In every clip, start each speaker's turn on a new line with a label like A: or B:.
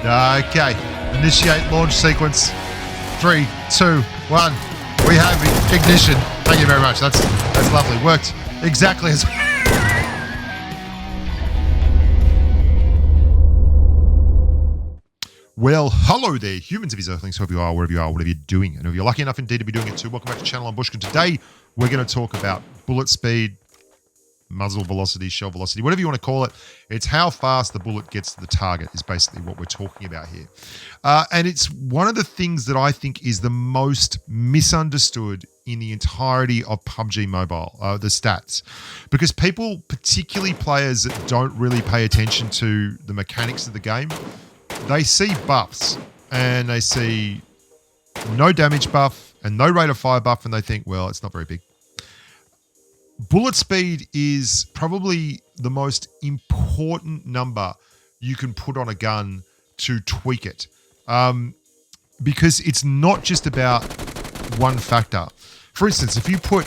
A: Okay, initiate launch sequence. 3, 2, 1. We have ignition. Thank you very much. That's lovely. Worked exactly as. Well, hello there, humans of his earthlings, whoever you are, wherever you are, whatever you're doing. And if you're lucky enough indeed to be doing it too, welcome back to the channel. I'm Bushka. Today, we're going to talk about bullet speed, muzzle velocity, shell velocity, whatever you want to call it. It's how fast the bullet gets to the target is basically what we're talking about here. And it's one of the things that I think is the most misunderstood in the entirety of PUBG Mobile, the stats. Because people, particularly players that don't really pay attention to the mechanics of the game, they see buffs and they see no damage buff and no rate of fire buff and they think, well, it's not very big. Bullet speed is probably the most important number you can put on a gun to tweak it. Because it's not just about one factor. For instance, if you put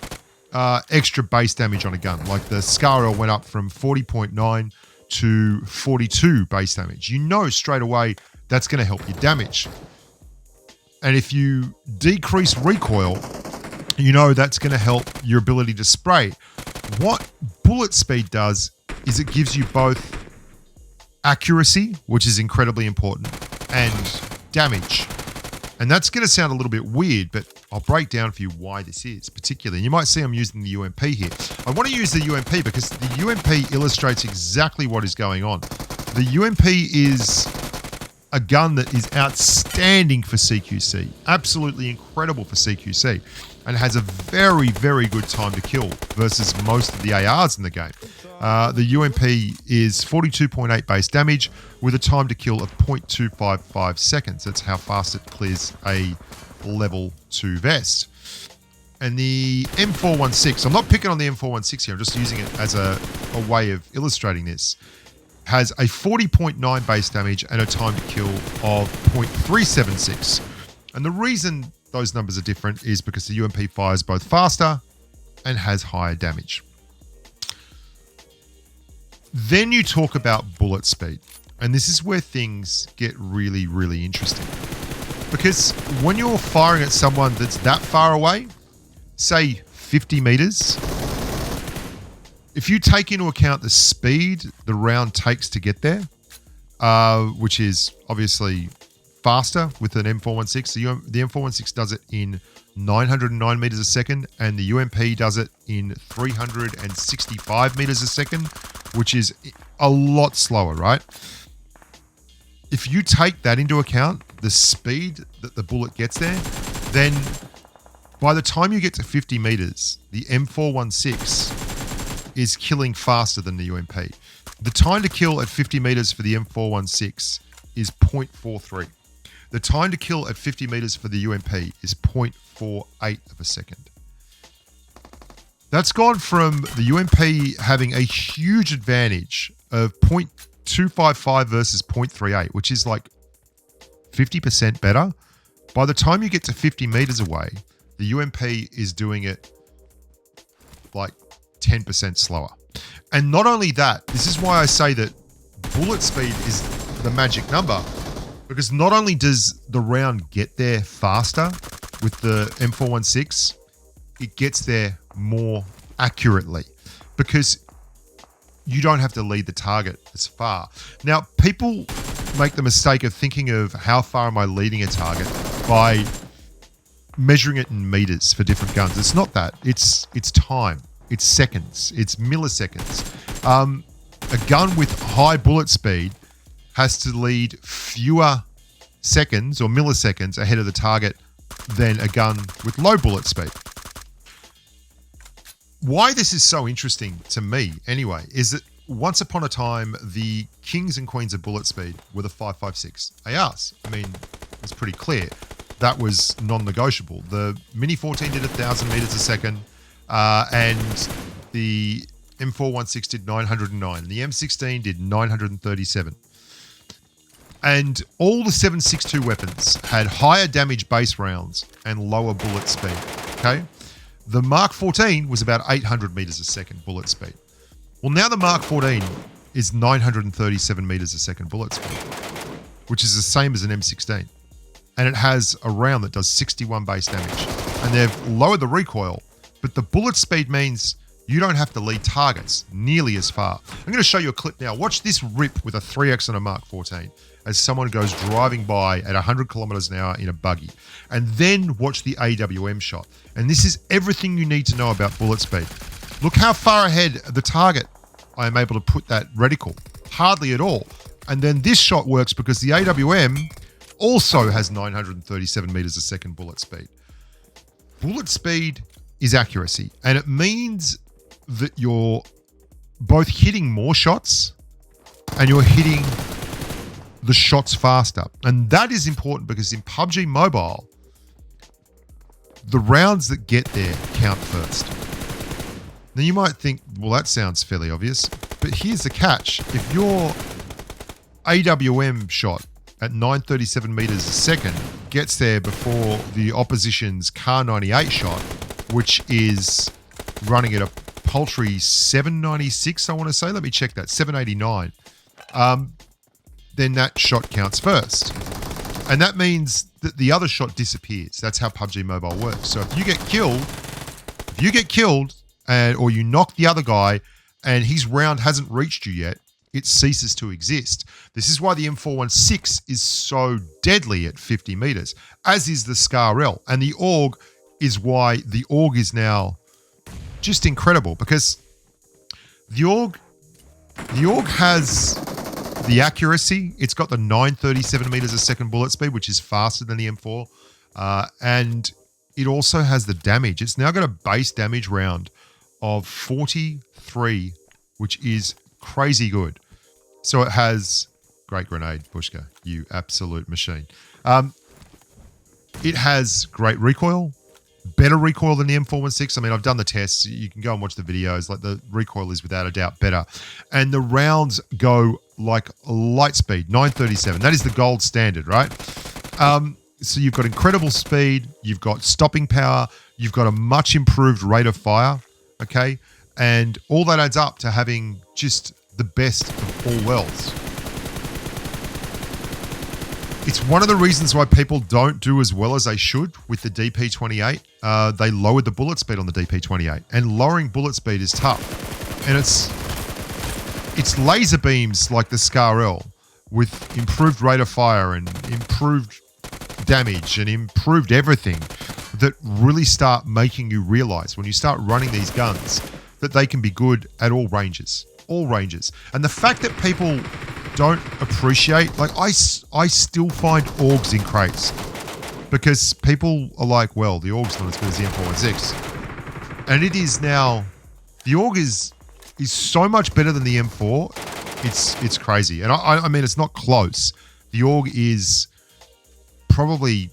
A: extra base damage on a gun, like the Scar went up from 40.9 to 42 base damage, you know straight away that's going to help your damage. And if you decrease recoil, you know that's going to help your ability to spray. What bullet speed does is it gives you both accuracy, which is incredibly important, and damage. And that's going to sound a little bit weird, but I'll break down for you why this is particularly. You might see I'm using the UMP here. I want to use the UMP because the UMP illustrates exactly what is going on. The UMP is a gun that is outstanding for CQC, absolutely incredible for CQC, and has a very, very good time to kill versus most of the ARs in the game. The UMP is 42.8 base damage with a time to kill of 0.255 seconds. That's how fast it clears a level 2 vest. And the M416, I'm not picking on the M416 here, I'm just using it as a way of illustrating this, has a 40.9 base damage and a time to kill of 0.376. And the reason those numbers are different is because the UMP fires both faster and has higher damage. Then you talk about bullet speed. And this is where things get really, really interesting. Because when you're firing at someone that's that far away, say 50 meters, if you take into account the speed the round takes to get there, which is obviously faster with an M416, the M416 does it in 909 meters a second, and the UMP does it in 365 meters a second, which is a lot slower, right? If you take that into account, the speed that the bullet gets there, then by the time you get to 50 meters, the M416 is killing faster than the UMP. The time to kill at 50 meters for the M416 is 0.43. The time to kill at 50 meters for the UMP is 0.48 of a second. That's gone from the UMP having a huge advantage of 0.255 versus 0.38, which is like 50% better. By the time you get to 50 meters away, the UMP is doing it like 10% slower. And not only that, this is why I say that bullet speed is the magic number, because not only does the round get there faster with the M416, it gets there more accurately because you don't have to lead the target as far. Now, people make the mistake of thinking of how far am I leading a target by measuring it in meters for different guns. It's not that. It's time. It's seconds. It's milliseconds. A gun with high bullet speed has to lead fewer seconds or milliseconds ahead of the target than a gun with low bullet speed. Why this is so interesting to me, anyway, is that once upon a time, the kings and queens of bullet speed were the 5.56 ARs. I mean, it's pretty clear. That was non-negotiable. The Mini 14 did 1,000 meters a second, and the M416 did 909. The M16 did 937. And all the 7.62 weapons had higher damage base rounds and lower bullet speed, okay? The Mark 14 was about 800 meters a second bullet speed. Well, now the Mark 14 is 937 meters a second bullet speed. which is the same as an M16. And it has a round that does 61 base damage. And they've lowered the recoil, but the bullet speed means you don't have to lead targets nearly as far. I'm going to show you a clip now. Watch this rip with a 3X on a Mark 14 as someone goes driving by at 100 kilometers an hour in a buggy. And then watch the AWM shot. And this is everything you need to know about bullet speed. Look how far ahead of the target I am able to put that reticle. Hardly at all. And then this shot works because the AWM also has 937 meters a second bullet speed. Bullet speed is accuracy, and it means that you're both hitting more shots and you're hitting the shots faster. And that is important because in PUBG Mobile, the rounds that get there count first. Now you might think, well, that sounds fairly obvious, but here's the catch. If your AWM shot at 937 meters a second gets there before the opposition's Car 98 shot, which is running at a paltry 796, I want to say. Let me check that. 789. Then that shot counts first. And that means that the other shot disappears. That's how PUBG Mobile works. So if you get killed, or you knock the other guy and his round hasn't reached you yet, it ceases to exist. This is why the M416 is so deadly at 50 meters, as is the Scar L. And the AUG is why the AUG is now just incredible, because the AUG has the accuracy. It's got the 937 meters a second bullet speed, which is faster than the M4. And it also has the damage. It's now got a base damage round of 43, which is crazy good. So it has great grenade, Bushka, you absolute machine. It has great recoil, better recoil than the M416. I mean, I've done the tests. You can go and watch the videos. Like, the recoil is without a doubt better. And the rounds go like light speed, 937. That is the gold standard, right? So you've got incredible speed. You've got stopping power. You've got a much improved rate of fire, okay? And all that adds up to having just the best of all worlds. It's one of the reasons why people don't do as well as they should with the DP28. They lowered the bullet speed on the DP28, and lowering bullet speed is tough. And it's laser beams like the Scar L with improved rate of fire and improved damage and improved everything that really start making you realize when you start running these guns that they can be good at all ranges. All ranges. And the fact that people don't appreciate, like, I still find AUGs in crates because people are like, well, the AUG's not as good as the M416. And it is now, the AUG is so much better than the M4. It's crazy. And I mean, it's not close. The AUG is probably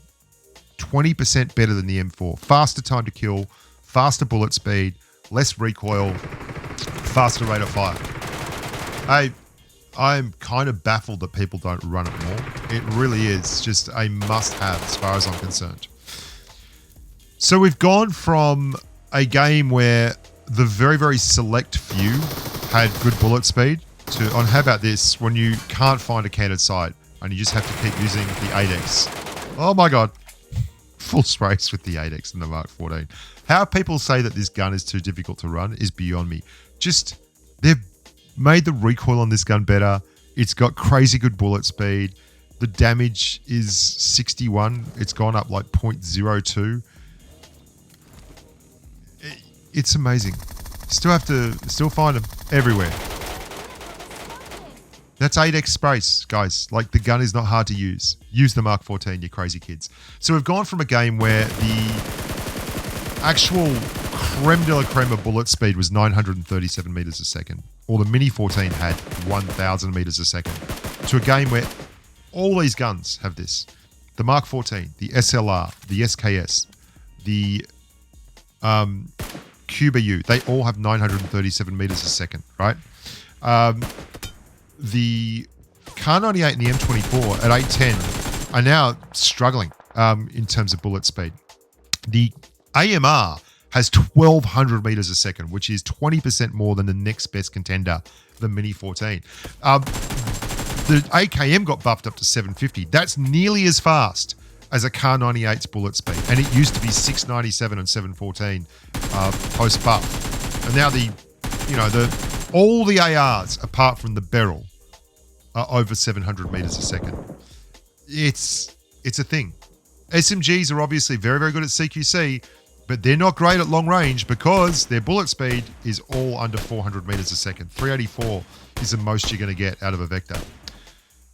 A: 20% better than the M4. Faster time to kill, faster bullet speed, less recoil, faster rate of fire. I'm kind of baffled that people don't run it more. It really is just a must-have as far as I'm concerned. So we've gone from a game where the very, very select few had good bullet speed to, on how about this, when you can't find a candid sight and you just have to keep using the 8X. Oh my God. Full sprays with the 8X and the Mark 14. How people say that this gun is too difficult to run is beyond me. Just, they've made the recoil on this gun better. It's got crazy good bullet speed. The damage is 61. It's gone up like 0.02. It's amazing. Still find them everywhere. That's 8X sprays, guys. Like, the gun is not hard to use. Use the Mark 14, you crazy kids. So we've gone from a game where the actual creme de la creme of bullet speed was 937 meters a second, or the Mini 14 had 1,000 meters a second, to a game where all these guns have this. The Mark 14, the SLR, the SKS, the QBU, they all have 937 meters a second, right? The Car 98 and the M24 at 810 are now struggling in terms of bullet speed. The AMR has 1,200 meters a second, which is 20% more than the next best contender, the Mini 14. The AKM got buffed up to 750. That's nearly as fast as a Kar 98's bullet speed. And it used to be 697 and 714 post buff. And now all the ARs, apart from the barrel, are over 700 meters a second. It's a thing. SMGs are obviously very, very good at CQC, but they're not great at long range because their bullet speed is all under 400 meters a second. 384 is the most you're going to get out of a Vector.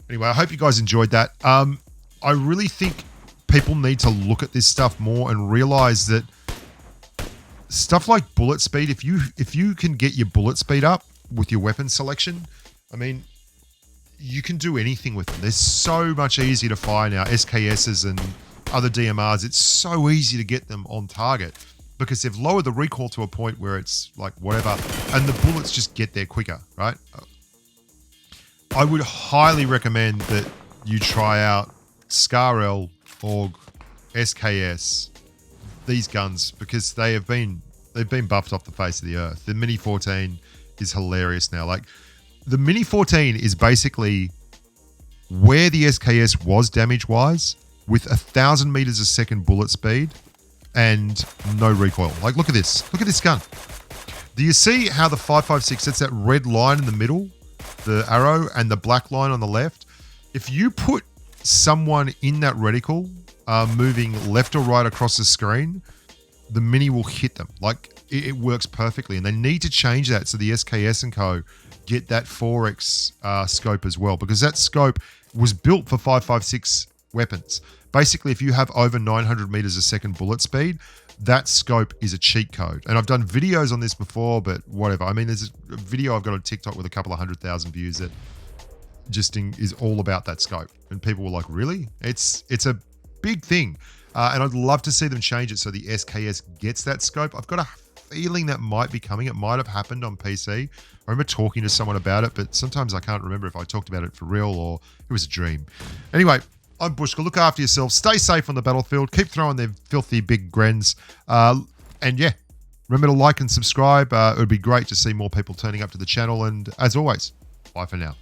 A: Anyway, I hope you guys enjoyed that. I really think people need to look at this stuff more and realize that stuff like bullet speed, if you can get your bullet speed up with your weapon selection, I mean, you can do anything with them. They're so much easier to fire now. SKSs and other DMRs, it's so easy to get them on target because they've lowered the recoil to a point where it's like whatever, and the bullets just get there quicker, right? I would highly recommend that you try out SCAR-L, AUG, SKS, these guns, because they've been buffed off the face of the earth. The Mini 14 is hilarious now. Like, the Mini 14 is basically where the SKS was damage-wise, with 1,000 meters a second bullet speed and no recoil. Like, look at this. Look at this gun. Do you see how the 5.56, that's that red line in the middle, the arrow, and the black line on the left? If you put someone in that reticle moving left or right across the screen, the Mini will hit them. Like, it works perfectly. And they need to change that so the SKS and Co. get that 4x scope as well, because that scope was built for 5.56 weapons. Basically, if you have over 900 meters a second bullet speed, that scope is a cheat code. And I've done videos on this before, but whatever. I mean, there's a video I've got on TikTok with a couple of 100,000 views that just is all about that scope. And people were like, really? It's a big thing. And I'd love to see them change it so the SKS gets that scope. I've got a feeling that might be coming. It might have happened on PC. I remember talking to someone about it, but sometimes I can't remember if I talked about it for real or it was a dream. Anyway, I'm Bushka. Look after yourself. Stay safe on the battlefield. Keep throwing their filthy big grens. And yeah, remember to like and subscribe. It would be great to see more people turning up to the channel. And as always, bye for now.